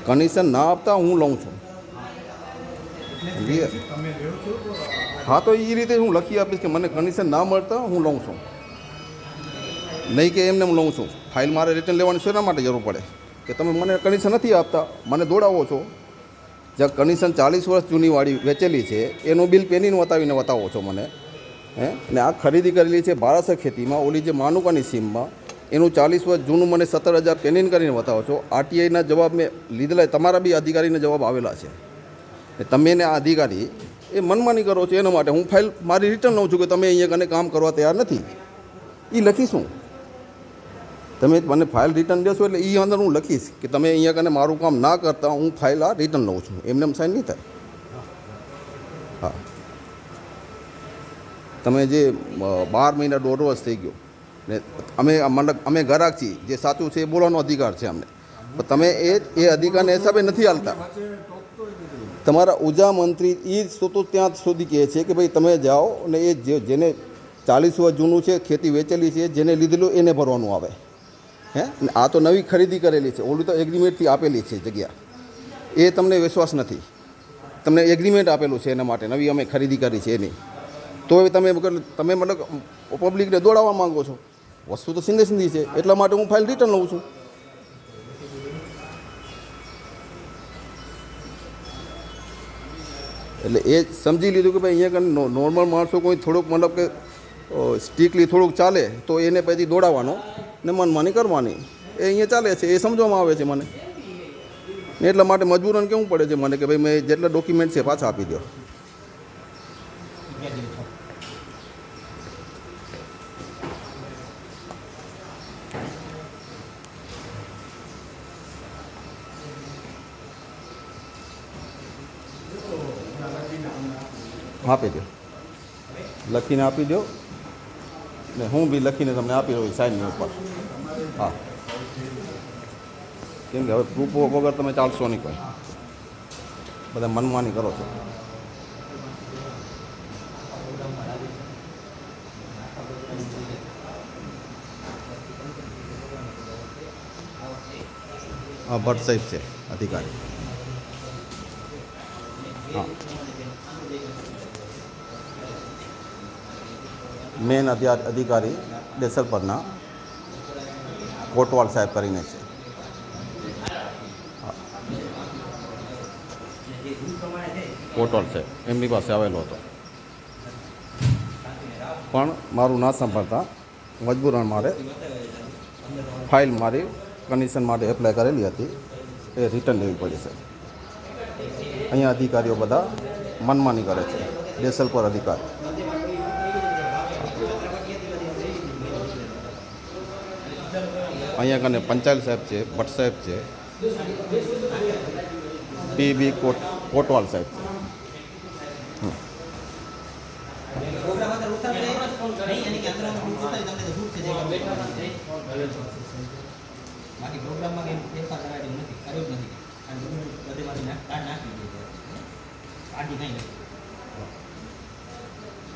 Connection ના આપતા હું લઉં છું. હા, તો એ રીતે હું લખી આપીશ કે મને કનેક્શન ના મળતા હું લઉં છું, નહીં કે એમને હું લઉં છું. ફાઇલ મારે રિટર્ન લેવાની શેના માટે જરૂર પડે કે તમે મને કનેક્શન નથી આપતા, મને દોડાવો છો. જ્યાં કનેક્શન 40 વર્ષ જૂની વાળી વેચેલી છે એનું બિલ પેનીને બતાવો છો મને. ને આ ખરીદી કરેલી છે ભારત ખેતીમાં, ઓલી જે માનુકાની સીમમાં, એનું 40 વર્ષ જૂનું મને 17,000 પેનિંગ કરીને બતાવો છો. આરટીઆઈના જવાબ મેં લીધેલા, તમારા બી અધિકારીને જવાબ આવેલા છે. તમે ને આ અધિકારી એ મનમાની કરો છો, એના માટે હું ફાઇલ મારી રિટર્ન લઉં છું કે તમે અહીંયા કને કામ કરવા તૈયાર નથી. એ લખીશું, તમે મને ફાઇલ રિટર્ન દેશો એટલે એ અંદર હું લખીશ કે તમે અહીંયા કને મારું કામ ના કરતા હું ફાઇલ આ રિટર્ન લઉં છું. એમને એમ સાઈન નહીં થાય. હા, તમે જે 12 મહિના 1.5 વર્ષ થઈ ગયો ને અમે ગ્રાહક છીએ, જે સાચું છે એ બોલવાનો અધિકાર છે અમને, પણ તમે એ અધિકારને હિસાબે નથી હાલતા. તમારા ઉર્જા મંત્રી એ તો ત્યાં સુધી કહે છે કે ભાઈ તમે જાઓ ને એ જેને 40 વર્ષ જૂનું છે, ખેતી વેચેલી છે, જેને લીધેલું એને ભરવાનું આવે. આ તો નવી ખરીદી કરેલી છે, ઓલી તો એગ્રીમેન્ટથી આપેલી છે જગ્યા. એ તમને વિશ્વાસ નથી, તમને એગ્રીમેન્ટ આપેલું છે એના માટે, નવી અમે ખરીદી કરી છે એની. તો તમે મતલબ પબ્લિકને દોડાવવા માંગો છો. વસ્તુ તો સીધી છે, એટલા માટે હું ફાઇલ રિટર્ન લઉં છું. એટલે એ સમજી લીધું કે ભાઈ અહીંયા કને નોર્મલ માણસો કોઈ થોડુંક મતલબ કે સ્ટ્રિક્ટલી થોડુંક ચાલે તો એને પછી દોડાવવાનો ને મનમાની કરવાની, એ અહીંયા ચાલે છે, એ સમજવામાં આવે છે મને. ને એટલા માટે મજબૂરન કેવું પડે છે મને કે ભાઈ મેં જેટલા ડોક્યુમેન્ટ છે પાછા આપી દો. આપી દો, લખીને આપી દો ને હું બી લખીને તમને આપી દઉં સાઈનની ઉપર. હા, કેમ કે હવે પ્રૂફ વગર તમે ચાલશો નહીં, કોઈ બધા મનમાની કરો છો. હા, ભટ્ટ સાહેબ છે અધિકારી. હા, મેન અધિકારી દેસલપરના કોટવાલ સાહેબ કરીને છે. કોટવાલ સાહેબ એમની પાસે આવેલો હતો, પણ મારું ના સાંભળતા મજબૂરન મારે ફાઇલ મારી કનેક્શન માટે એપ્લાય કરેલી હતી એ રિટર્ન લેવી પડી છે. અહીંયા અધિકારીઓ બધા મનમાની કરે છે. દેસલપર અધિકારી અહીંયા કને પંચાયત સાહેબ છે, ભટ્ટ સાહેબ છે, પીબી કોટવાલ સાહેબ છે.